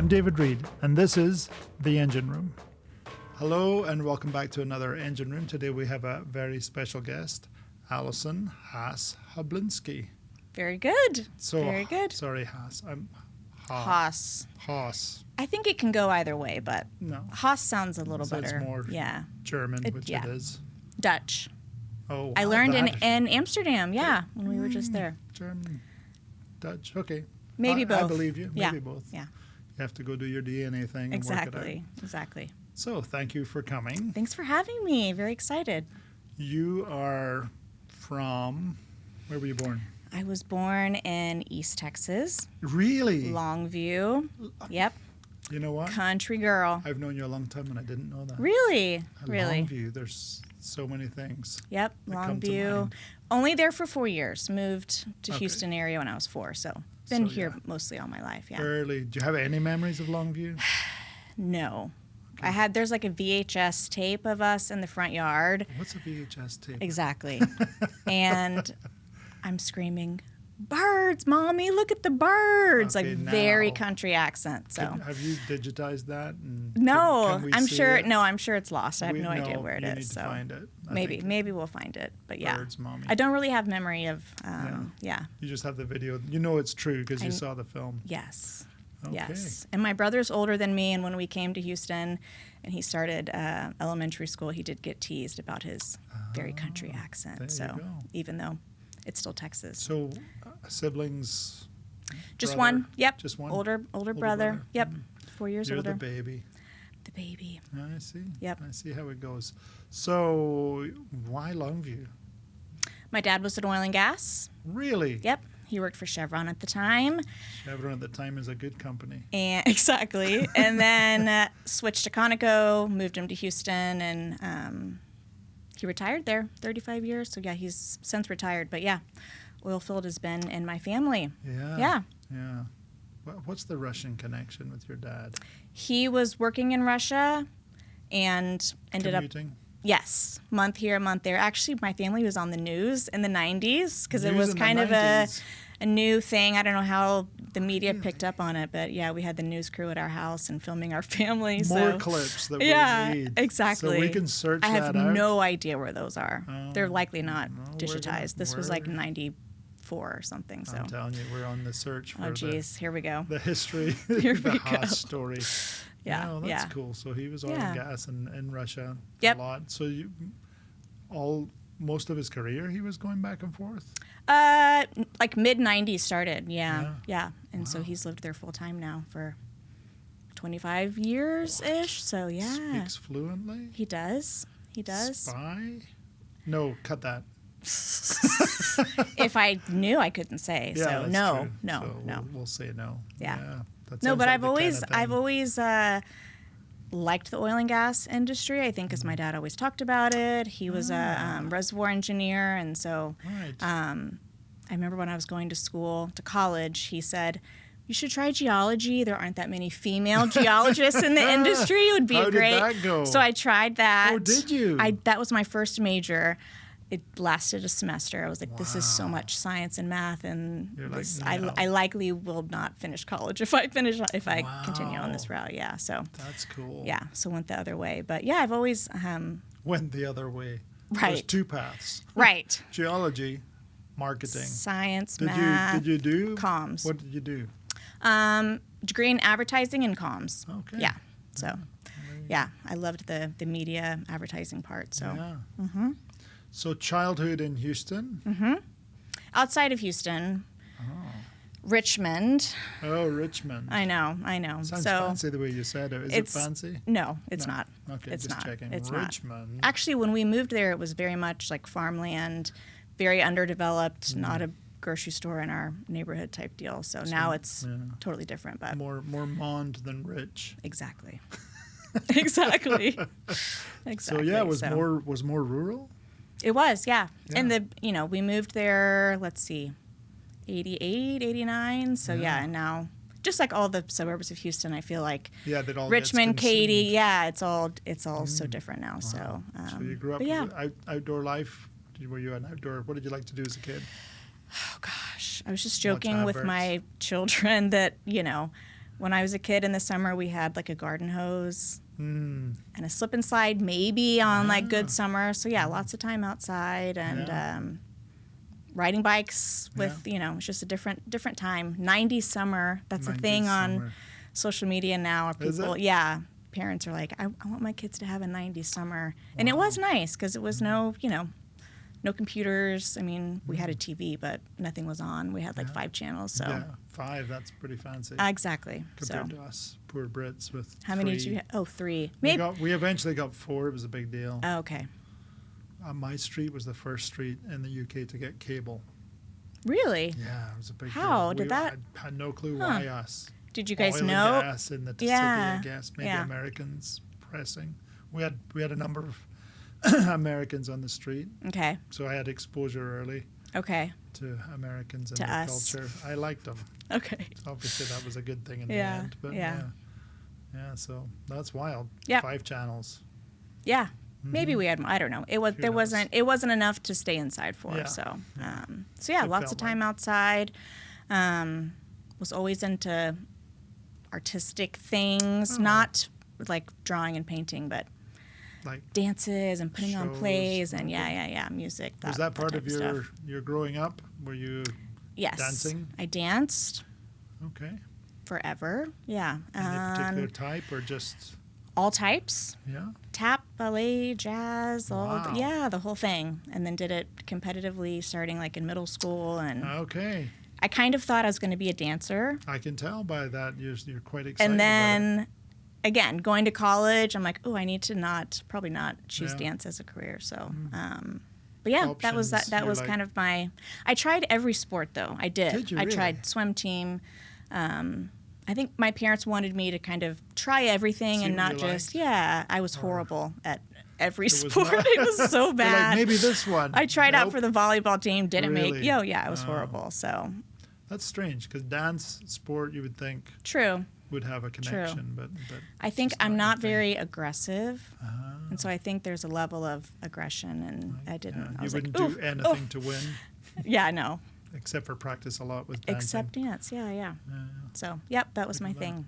I'm David Reed, and this is The Engine Room. Hello, and welcome back to another Engine Room. Today we have a very special guest, Alison Hablinski. Very good. So, Very good. Sorry, Haas. I'm Haas. Haas. I think it can go either way, but No. Haas sounds a little So better. it's more German, which yeah. it is. Dutch. Oh, I wow, learned that. in Amsterdam, when we were just there. German, Dutch. Okay. Maybe both. I believe you. Yeah. Maybe both. Yeah. You have to go do your DNA thing and work it out. Exactly. So, thank you for coming. Thanks for having me. Very excited. You are from, where were you born? I was born in East Texas. Really? Longview. Yep. You know what? Country girl. I've known you a long time and I didn't know that. Really? Really? Longview, there's so many things. Yep, that come to Longview. mind. Only there for 4 years. Moved to Okay. Houston area when I was 4, so been So, here yeah. mostly all my life, yeah. Early. Do you have any memories of Longview? No. There's like a VHS tape of us in the front yard. What's a VHS tape? Exactly. And I'm screaming, "Birds, Mommy, look at the birds." Okay, like very now. country accent. So Have you digitized that? And no, can we I'm see sure. it? No, I'm sure it's lost. I have no idea No, where it you is. need to So find it. I maybe think we'll find it. But yeah, Birds, Mommy. I don't really have memory of. Yeah. You just have the video. You know it's true because you I- saw the film. Yes. Okay. Yes. And my brother's older than me, and when we came to Houston and he started elementary school, he did get teased about his very country there accent. you So go. even though it's still Texas. So, siblings? Just brother? one. Yep. Just one? Older brother. brother. Yep. 4 years You're older. the baby. The baby. I see. Yep. I see how it goes. So, why Longview? My dad was in oil and gas. Really? Yep. He worked for Chevron at the time. Chevron at the time is a good company. And exactly. And then switched to Conoco, moved him to Houston, and he retired there, 35 years. So yeah, he's since retired. But yeah, oil field has been in my family. Yeah. Yeah. Yeah. What's the Russian connection with your dad? He was working in Russia and ended Commuting? Yes, month here, month there. Actually, my family was on the news in the 90s because it News was in the kind of 90s. a new thing. I don't know how the media picked up on it, but yeah, we had the news crew at our house and filming our family. More so. clips that we Yeah, need. exactly. So we can search I have that out. no idea where those are. They're likely not no, we're digitized. gonna- This was like we're- 94 or something. So. I'm telling you, we're on the search for Oh, geez. Here we go. the history, Here the we Haas go. story. Yeah, No, that's yeah. cool. So he was oil and Yeah. gas in Russia Yep. a lot. So most of his career he was going back and forth? Like mid 90s started. Yeah. Yeah. And so Wow. he's lived there full time now for 25 years ish. So yeah. Speaks fluently? He does. He does. Spy? No, cut that. If I knew, I couldn't say. Yeah, so that's no, true. no, So no. We'll say no. Yeah. That No, sounds but like I've the always kind of I've thing. always liked the oil and gas industry. I think because my dad always talked about it. He was a reservoir engineer, and so Right. I remember when I was going to college, he said, "You should try geology. There aren't that many female geologists in the industry. It would be How a great." did that go? So I tried that. Oh, did you? That was my first major. It lasted a semester. I was like, "This is so Wow. much science and math, and You're like, this, no. I likely will not finish college if I continue on this Wow. route." Yeah. So That's cool. yeah. So went the other way, but yeah, I've always Went the other way. There's Right. two paths. right Geology, marketing. science, Did math, you do comms. What did you do? Degree in advertising and comms. Okay. Yeah. So, yeah, I loved the media advertising part. So, Yeah. Mm-hmm. So childhood in Houston. outside of Houston, Richmond. Oh, Richmond. I know. Sounds so fancy the way you said it. Is it it's- fancy? no, it's No. not. Okay, it's just not. checking. It's Richmond. not. Actually, when we moved there, it was very much like farmland, very underdeveloped, Mm-hmm. not a grocery store in our neighborhood type deal. So now it's yeah. totally different. But More mond than rich. exactly, exactly, exactly. So yeah, it was more rural. It was, yeah. Yeah. And we moved there, let's see, 88, 89. So yeah, and now just like all the suburbs of Houston, I feel like That all Richmond, gets Katy, consumed. yeah, it's all so different now. Wow. So So you grew up but yeah. with outdoor life. Were you an outdoor? What did you like to do as a kid? Oh gosh, I was just joking with adverts. my children that When I was a kid in the summer, we had like a garden hose Mm. and a slip and slide maybe on like Ah. good summer. So yeah, lots of time outside and Yeah. riding bikes with, Yeah. it's just a different time. 90s summer, that's a 90s thing on summer. social media now. Is People, it? yeah, parents are like, I want my kids to have a 90s summer. And it was nice because it was no computers. I mean, we had a TV, but nothing was on. We had like 5 channels. So Yeah, 5. That's pretty fancy exactly. compared So to us poor Brits with how many 3. did you have? Oh, 3. We, Maybe. we eventually got 4. It was a big deal. Oh, okay. My street was the first street in the UK to get cable. Really? Yeah, it was a big deal. How did that- I had no clue why us. Did you guys Oil know? and gas in the city, Yeah, I guess. Maybe yeah. Americans pressing. We had a number of Americans on the street, Okay. so I had exposure early Okay. to Americans and To their us. culture. I liked them. Okay. Obviously, that was a good thing in Yeah, the end. But yeah. yeah. So that's wild. Yep. 5 channels. Yeah. Maybe we had. I don't know. It was. Who There knows? wasn't enough to stay inside for. Yeah, So. yeah. So yeah, It lots felt of time outside. Was always into artistic things, Oh. not like drawing and painting, but Like, dances and putting on Shows, plays and okay. music. was that part type of your growing up? Were you yes dancing? I danced okay? forever. Yeah. Any particular type or just All types. yeah? Tap, ballet, jazz, Wow. the whole thing. And then did it competitively starting like in middle school. And Okay, I kind of thought I was going to be a dancer. I can tell by that you're quite excited. And about then again, going to college, I'm like, oh, I need to probably not choose Yeah. dance as a career. So, but yeah, that was Options, that you're was like- kind of I tried every sport though. I did. Did you I really? tried swim team. I think my parents wanted me to kind of try everything See and what not you just, liked? I was horrible at every It was sport. not- It was so You're bad. like, maybe this one. I tried out Nope. for the volleyball team, didn't make, Really? it was horrible. So, That's strange because dance sport you would think true. would have a connection, but I think just I'm not your not thing. very aggressive. Ah, And so I think there's a level of aggression, and I yeah. didn't. I You was wouldn't like, do "Ooh, anything oh." to win Yeah, no. except for practice a lot with dancing. Except dance. Yeah. Yeah. So, yep, that was my Look at that. thing.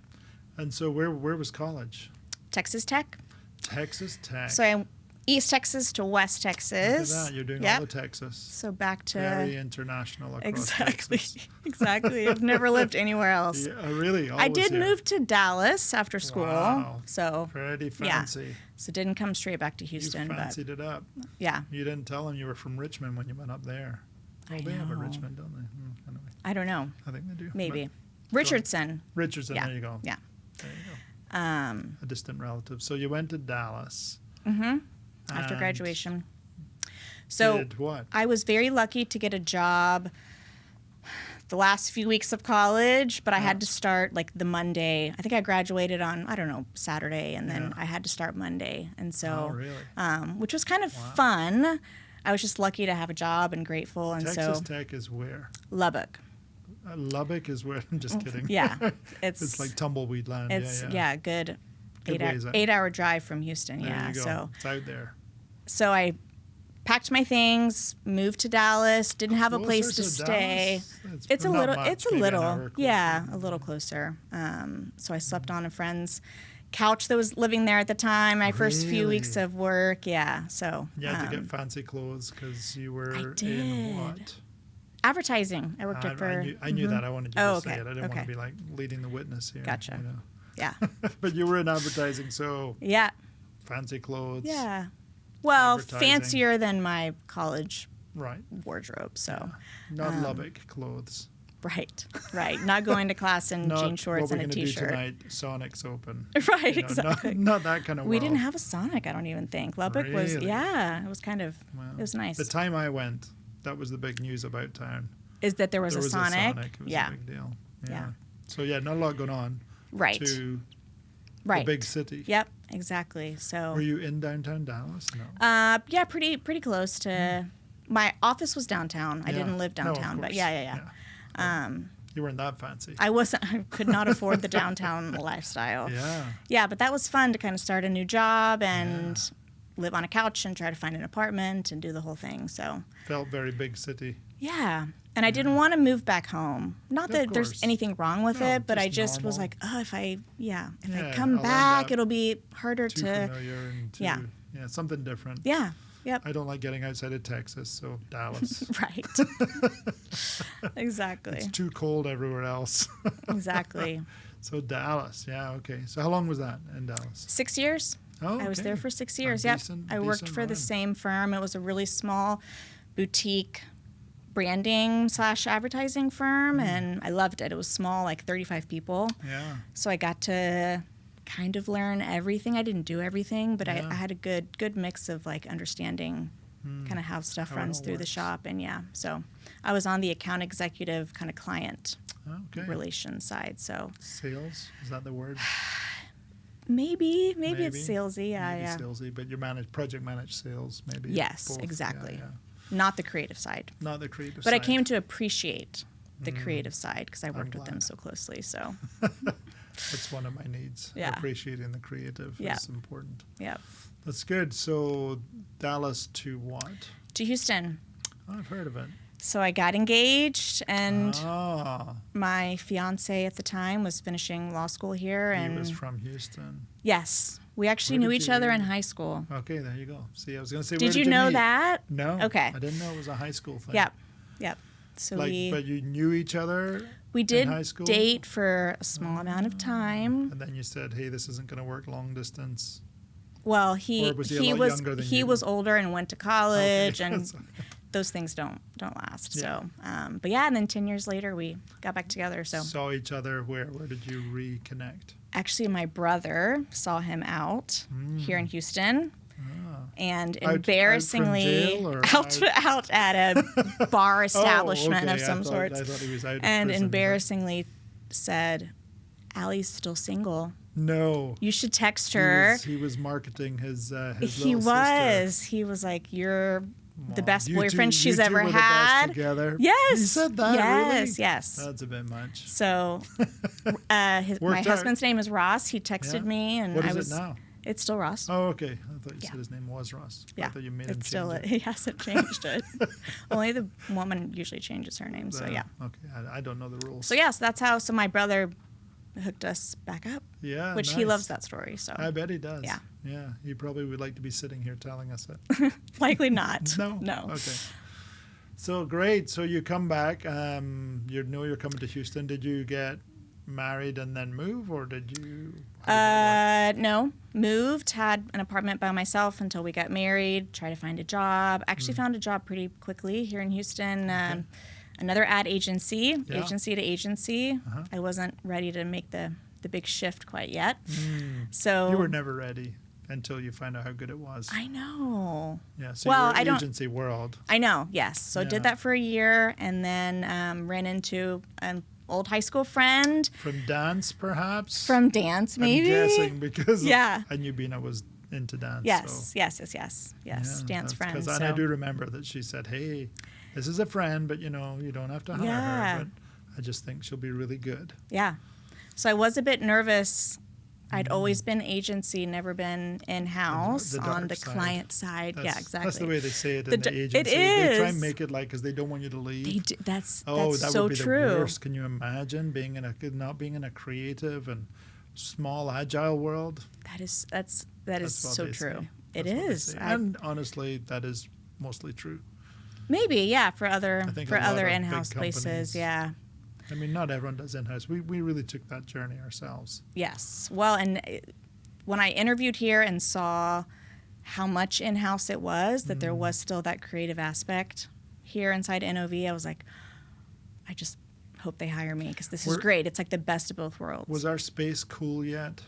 And so where was college? Texas Tech. Texas Tech. So I East Texas to West Look at Texas. that. You're doing Yep. all the Texas. So back to Very international across exactly, Texas. exactly. I've never lived anywhere else. Yeah, really? I Always did here. move to Dallas after school, Wow. so Pretty yeah. fancy. so didn't come straight back to Houston, You but fancied it up. yeah, You didn't tell them you were from Richmond when you went up there. I Well, they have a know. Richmond, don't they? Anyway, I don't know, I think they do. maybe But Richardson. Richardson, Yeah, there you go. yeah. There you go. Um, A distant relative. So you went to Dallas. after and graduation. So did what? I was very lucky to get a job the last few weeks of college, but I had to start like the Monday. I think I graduated on, I don't know, Saturday, and then Yeah. I had to start Monday. And so, Oh, really? which was kind of fun. I was just lucky to have a job and grateful. And Texas so, Tech is where? Lubbock. Lubbock is where? I'm just kidding. Yeah. It's It's like tumbleweed land. it's, yeah. good. Good ways out. 8-hour drive from Houston. There yeah. you go. So, It's out there. so I packed my things, moved to Dallas, didn't have a place to Closer stay. Dallas? It's a not little, much, it's a maybe an little, hour yeah, closer. a little closer. So I slept on a friend's couch that was living there at the time, my first few weeks Really? of work. Yeah. So You had to get fancy clothes because you were in did. what? advertising. I worked I, at for. I knew that. I wanted you Oh, to say okay, it. I didn't want okay. to be like leading the witness here. Gotcha. You know? Yeah. But you were in advertising, so Yeah. fancy clothes. Yeah. Well, Advertising. fancier than my college Right. wardrobe. So, Not Lubbock clothes. right. Not going to class in Not jean shorts what we're and a gonna do t-shirt. tonight. Sonic's open. Right, You know, exactly. Not that kind of. We world. didn't have a Sonic, I don't even think. Lubbock was, Really? yeah, it was kind of, Well, it was nice. The time I went, that was the big news about town. Is that there was There a was Sonic? It was Yeah, a big deal. Yeah. So yeah, not a lot going on. right, To right. the big city. Yep, exactly. So, Were you in downtown Dallas? No. yeah, pretty close to, my office was downtown. I Yeah. didn't live No, of downtown, but course. yeah. You weren't that fancy. I could not afford the downtown lifestyle. Yeah. Yeah, but that was fun to kind of start a new job and live on a couch and try to find an apartment and do the whole thing. So, Felt very big city. Yeah. And I didn't want to move back home. Not Of that there's course. anything wrong with No, it, but I just just was normal. like, oh, if I Yeah, come I'll end back, up it'll be harder Too to. familiar and too, Yeah. something different. Yeah. Yep. I don't like getting outside of Texas, so Dallas. Right. Exactly. It's too cold everywhere else. Exactly. So Dallas, yeah, okay. So how long was that in Dallas? 6 years. Oh, I was okay. there for 6 A years. Yep. decent- I worked decent for the run. same firm. It was a really small boutique branding / advertising firm, and I loved it. It was small, like 35 people. Yeah. So I got to kind of learn everything. I didn't do everything, but Yeah. I had a good mix of like understanding kind of how stuff How it runs all through the works. shop. And yeah, so I was on the account executive kind of client Okay. relations side. So Sales, is that the word? maybe it's salesy. Yeah, Maybe yeah. salesy, but you project manage sales, maybe. Yes, both. exactly. Yeah, yeah. Not the creative side. Not the creative But side. I came to appreciate the creative side because I worked with them glad. so closely. So, That's one of my needs. Yeah. Appreciating the creative Yeah. is important. yeah. That's good. So Dallas to what? To Houston. Oh, I've heard of it. So I got engaged, and Ah, my fiance at the time was finishing law school here. he And was from Houston. yes, we actually Where knew did each other you- in high school. Okay, there you go. See, I was going to say, where Did you you know meet? that? No. Okay. I didn't know it was a high school thing. Yep. Yep. So But you knew each other we in did high school? date for a small amount of time. And then you said, hey, this isn't going to work long distance. Well, Or he was he a lot younger than he you? was older and went to college, Okay. and those things don't last. Yeah. So, but yeah, and then 10 years later we got back together. So Saw each other where? Where did you reconnect? actually, my brother saw him out here in Houston. And embarrassingly, jail or out at a bar establishment okay. of some sort. I thought he was out of And prison, but- embarrassingly said, Allie's still single. No. You should text her. He was marketing his He little was. sister. He was like, you're the Aw, best you boyfriend two- she's you two ever were the best had. together. Yes. He said that, Yes, really? yes. That's a bit much. So my Worked out. husband's name is Ross. He texted Yeah. me, and What I is was. it now? It's still Ross. Oh, okay. I thought you Yeah. said his name was Ross. I Yeah, thought you made him it's still change he hasn't changed it. Only the woman usually changes her name. So yeah. Okay. I don't know the rules. So yes, that's how. So my brother hooked us back up, Yeah. which he nice. loves that story. So I bet he does. Yeah. Yeah. He probably would like to be sitting here telling us it. likely not. No. Okay. So great. So you come back. You know you're coming to Houston. Did you get married and then move, or did you? how did that No, moved, had an apartment by myself until we got married, tried to find a job. Actually found a job pretty quickly here in Houston. Another ad agency, Yeah. agency to agency. Uh-huh. I wasn't ready to make the big shift quite yet. work? So You were never ready until you find out how good it was. I know. Yeah. So Well, you were I don't- agency world. I know, yes. So Yeah. did that for a year, and then ran into an old high school friend From dance, perhaps? from dance, maybe. I'm guessing because Yeah. I knew Bina was into dance. Yes, So. yes, dance friend. Because So. I do remember that she said, hey, this is a friend, but you don't have to hire Yeah. her. But I just think she'll be really good. Yeah. So I was a bit nervous. I'd always been agency, never been in-house The on dark the side. client side. Yeah, exactly. That's the way they say it The in the d- it agency. They try and is. make it like because they don't want you to leave. They do, that's Oh, that so would be true. the worst. Can you imagine not being in a creative and small, agile world? That is That's what so they true. say. It That's what they is. say. And honestly, that is mostly true. Maybe, yeah, for other I think for a lot other of big in-house places, companies- yeah. I mean, not everyone does in-house. We really took that journey ourselves. Yes. Well, and when I interviewed here and saw how much in-house it was, that there was still that creative aspect here inside NOV, I was like, I just hope they hire me because this is Were- great. It's like the best of both worlds. Was our space cool yet?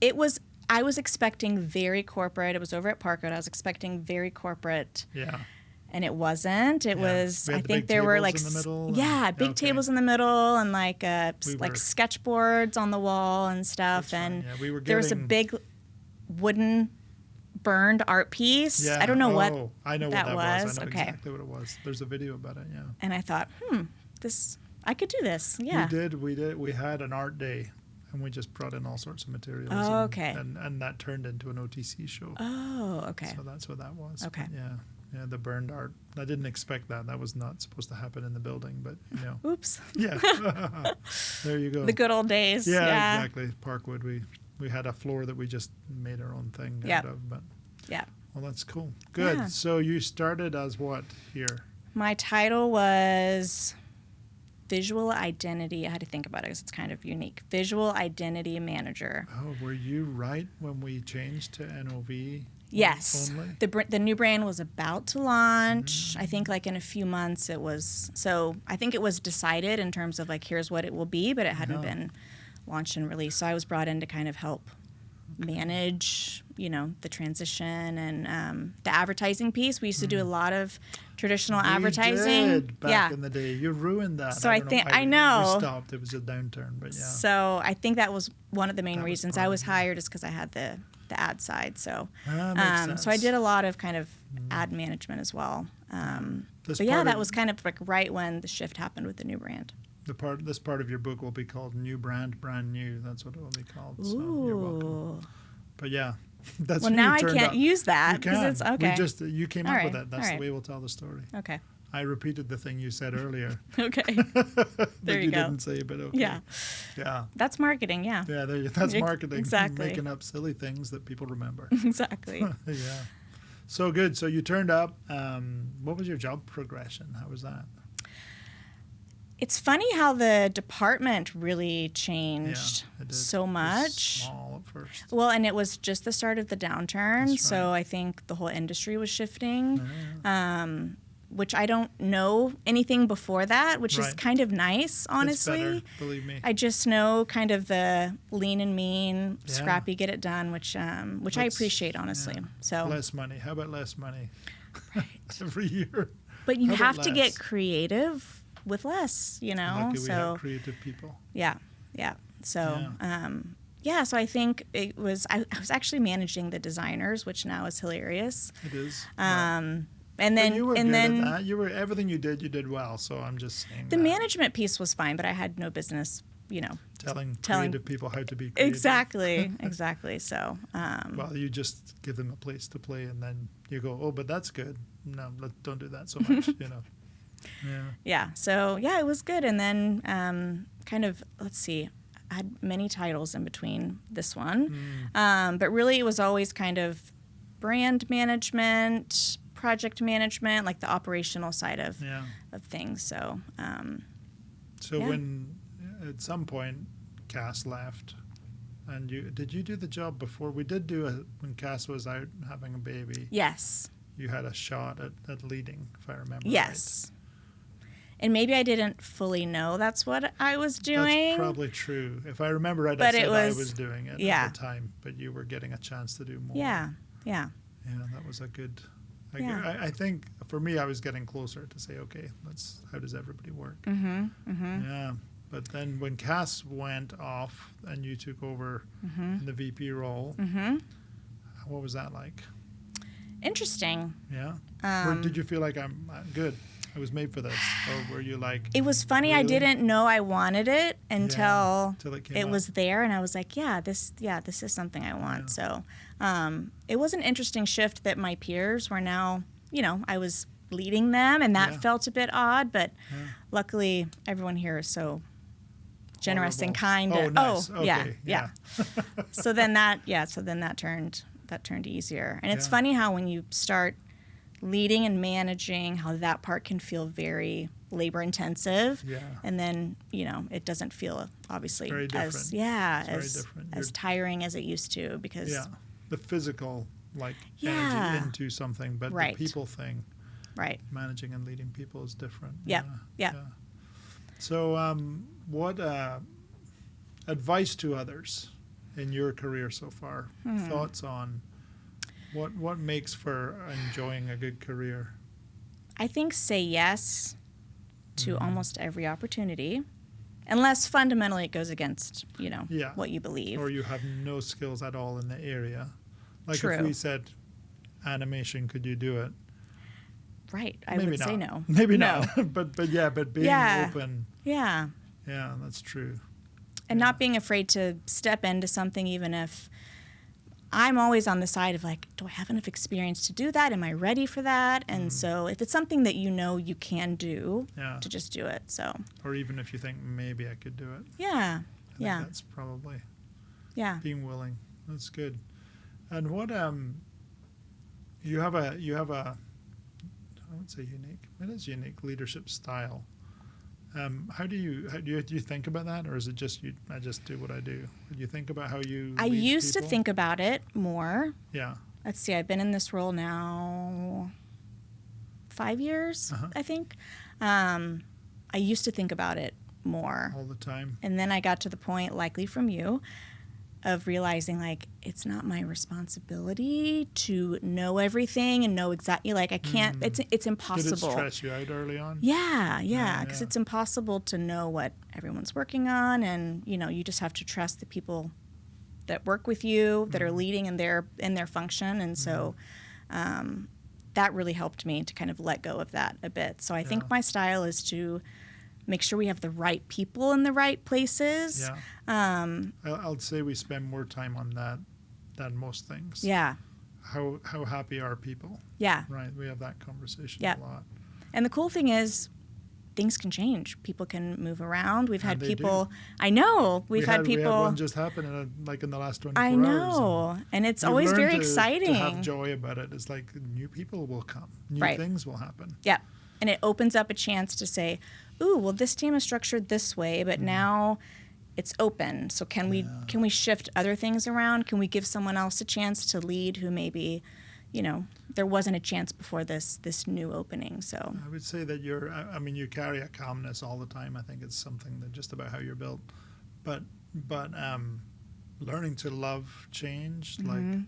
It was. I was expecting very corporate. It was over at Parkwood. I was expecting very corporate, Yeah. and it wasn't. It Yeah. was. We had I the think big there were tables like in the middle and- yeah, big okay. tables in the middle and like We like were- sketchboards on the wall and stuff. That's right, And yeah. We were there was a getting- big wooden burned art piece. Yeah. I don't know what I know that what that was. was. I know Okay. exactly what it was. There's a video about it. Yeah. And I thought, this I could do this. Yeah. We did. We had an art day, and we just brought in all sorts of materials. Oh, and, okay. And that turned into an OTC show. Oh, okay. So that's what that was. Okay. But yeah. Yeah, the burned art. I didn't expect that. That was not supposed to happen in the building, but Oops. Yeah. There you go. The good old days. Yeah, exactly. Parkwood. We had a floor that we just made our own thing out of. But Yeah. well, that's cool. Good. Yeah. So you started as what here? My title was Visual Identity. I had to think about it because it's kind of unique. Visual Identity Manager. Oh, were you right when we changed to NOV? Yes. Only? The new brand was about to launch. I think like in a few months it was. So I think it was decided in terms of like, here's what it will be, but it hadn't been launched and released. So I was brought in to kind of help manage, the transition and the advertising piece. We used to do a lot of traditional advertising. Did back in the day. You ruined that. So I know. know. We stopped. It was a downturn, but yeah. So I think that was one of the main reasons I was hired, is because I had the ad side. So makes sense. so I did a lot of kind of ad management as well. But yeah, that was kind of like right when the shift happened with the new brand. This part of your book will be called New Brand, Brand New. That's what it will be called. Ooh. So you're welcome. But yeah, that's well, what now you I turned can't up. use that You because can. it's okay. You came All up right. with it. That's All the right. way we'll tell the story. Okay. I repeated the thing you said earlier. Okay. that There you you go. didn't say, but okay. Yeah. Yeah. That's marketing. Yeah. Yeah, that's marketing. Exactly. Making up silly things that people remember. Exactly. Yeah. So good. So you turned up. What was your job progression? How was that? It's funny how the department really changed it did. so It was much. small at first. Well, and it was just the start of the downturn, That's so right. I think the whole industry was shifting, Yeah. which I don't know anything before that, which is Right. kind of nice, It's honestly. better, believe me. I just know kind of the lean and mean, Yeah. scrappy, get it done, which I Let's- appreciate, honestly. yeah. So, Less money. How about less money? right. Every year. But you How about have to less? get creative with less, Lucky we so have creative people. yeah. So so I think I was actually managing the designers, which now is hilarious. It is. And But then you were and good then at that. You did well. So I'm just saying the that. management piece was fine, but I had no business, telling telling- creative people how to be creative. exactly. So Well, you just give them a place to play, and then you go, "Oh, but that's good." No, don't do that so much. Yeah. So it was good. And then kind of, let's see, I had many titles in between this one, but really it was always kind of brand management, project management, like the operational side of things. So when at some point Cass left, and did you do the job before? We did when Cass was out having a baby. yes. You had a shot at leading, if I remember. Yes. And maybe I didn't fully know that's what I was doing. That's probably true. If I remember right, But I said I was- was doing it yeah. at the time, but you were getting a chance to do more. Yeah. Yeah, that was a good. Yeah. I think for me, I was getting closer to say, okay, how does everybody work? Yeah. But then when Cass went off and you took over in the VP role, what was that like? Interesting. Yeah. Did you feel like I'm good? I was made for this, or were you like? It was funny. Really? I didn't know I wanted it until it came it up. was there, and I was like, this is something I want. So it was an interesting shift that my peers were now, I was leading them, and that felt a bit odd, but luckily everyone here is so generous and kind. Oh, nice. Okay. Yeah. So then that turned easier. And it's funny how when you start leading and managing, how that part can feel very labor intensive. Yeah. And then, it doesn't feel obviously Very different. as very different. as tiring as it used to, because the physical Yeah. energy into something, but Right. the people thing, right. managing and leading people is different. Yeah. So what advice to others in your career so far? Thoughts on what makes for enjoying a good career? I think say yes to almost every opportunity, unless fundamentally it goes against, what you believe. Or you have no skills at all in the area. Like True. if we said animation, could you do it? Right. I Maybe would not. say no. Maybe No. not. but being Yeah. open. Yeah. Yeah, that's true. And not being afraid to step into something, even if I'm always on the side of like, do I have enough experience to do that? Am I ready for that? And so if it's something that you know you can do, to just do it. So. Or even if you think maybe I could do it. Yeah. I think that's probably being willing. That's good. And what you have a I would say unique. It is unique leadership style. How do you think about that, or is it just I just do what I do? Do you think about how you? I used to think about it more. Yeah. Let's see. I've been in this role now 5 years, I think. I used to think about it more all the time, and then I got to the point, likely from you, of realizing like it's not my responsibility to know everything and know exactly, like I can't, it's impossible. Did it stress you out early on? Yeah, because it's impossible to know what everyone's working on, and you just have to trust the people that work with you, that are leading in their function, and so that really helped me to kind of let go of that a bit. So I think my style is to make sure we have the right people in the right places. Yeah. I'll say we spend more time on that than most things. Yeah. How happy are people? Yeah. Right. We have that conversation a lot. And the cool thing is, things can change. People can move around. We've had people. Do. I know. We've had people. We had one just happen in the last 24 hours. I know, and it's always very exciting. To have joy about it. It's like new people will come. New things will happen. Yeah, and it opens up a chance to say, ooh, well, this team is structured this way, but now it's open. So can we shift other things around? Can we give someone else a chance to lead who maybe, there wasn't a chance before this new opening? So I would say that you carry a calmness all the time. I think it's something that just about how you're built. But learning to love change, like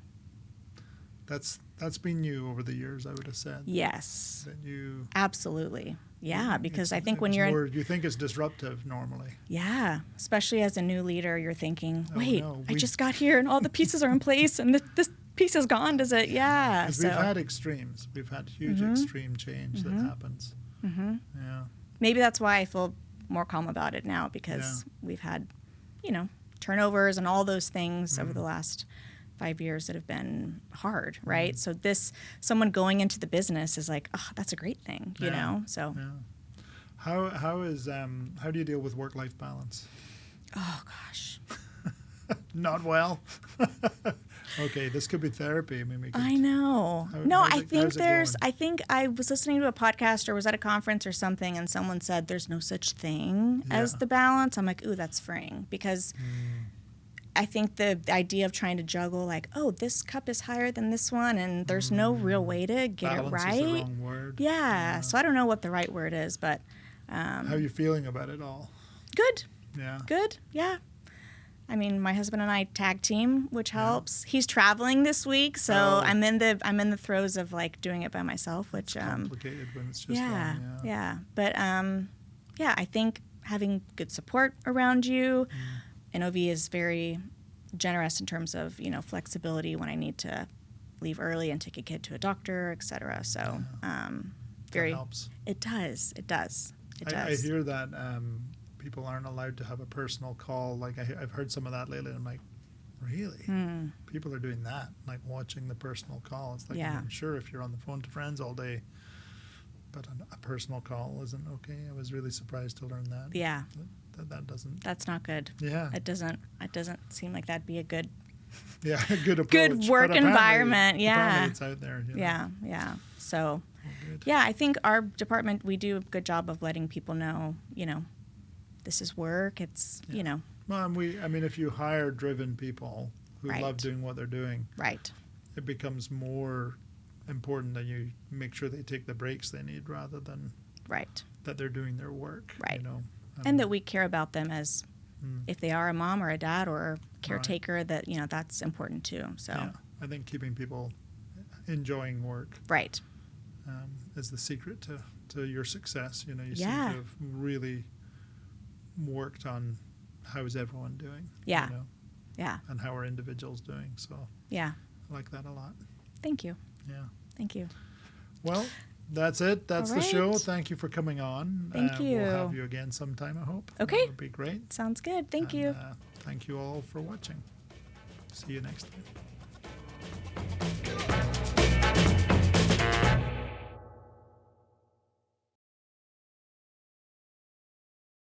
that's been you over the years, I would have said. Yes. That you absolutely. Yeah, because I think when you're you think it's disruptive normally. Yeah, especially as a new leader, you're thinking, wait, I just got here and all the pieces are in place and this piece is gone. Does it? Yeah. Because we've had extremes. We've had huge extreme change that happens. Yeah. Maybe that's why I feel more calm about it now, because we've had, turnovers and all those things over the last 5 years that have been hard, right? So someone going into the business is like, oh, that's a great thing, you know? So how do you deal with work-life balance? Oh gosh. Not well. Okay, this could be therapy. I know. I think I was listening to a podcast or was at a conference or something, and someone said there's no such thing as the balance. I'm like, ooh, that's freeing, because I think the idea of trying to juggle, like, oh, this cup is higher than this one, and there's no real way to get balance it right. Is the wrong word. Yeah, so I don't know what the right word is, but how are you feeling about it all? Good. Yeah. Good. Yeah. I mean, my husband and I tag team, which helps. He's traveling this week, so I'm in the throes of like doing it by myself, which it's complicated when it's just But I think having good support around you. NOV is very generous in terms of flexibility when I need to leave early and take a kid to a doctor, etc. So very that helps. It does. I hear that people aren't allowed to have a personal call. Like I've heard some of that lately, and I'm like, really? People are doing that, like watching the personal call. It's like, I'm sure if you're on the phone to friends all day, but a personal call isn't okay. I was really surprised to learn that. Yeah. That doesn't. That's not good. Yeah. It doesn't seem like that'd be a good. Yeah, a good approach. Good work environment. Yeah. Apparently it's out there. Yeah. So, I think our department, we do a good job of letting people know, this is work. It's, Well, if you hire driven people who love doing what they're doing, it becomes more important that you make sure they take the breaks they need rather than that they're doing their work. Right. And that we care about them as if they are a mom or a dad or a caretaker, that, that's important too. So I think keeping people enjoying work is the secret to your success. You seem to have really worked on how is everyone doing. Yeah. And how are individuals doing. So I like that a lot. Thank you. Yeah. Thank you. Well, that's it. That's the show. Thank you for coming on. Thank you. We'll have you again sometime, I hope. Okay. That would be great. Sounds good. Thank you. Thank you all for watching. See you next time.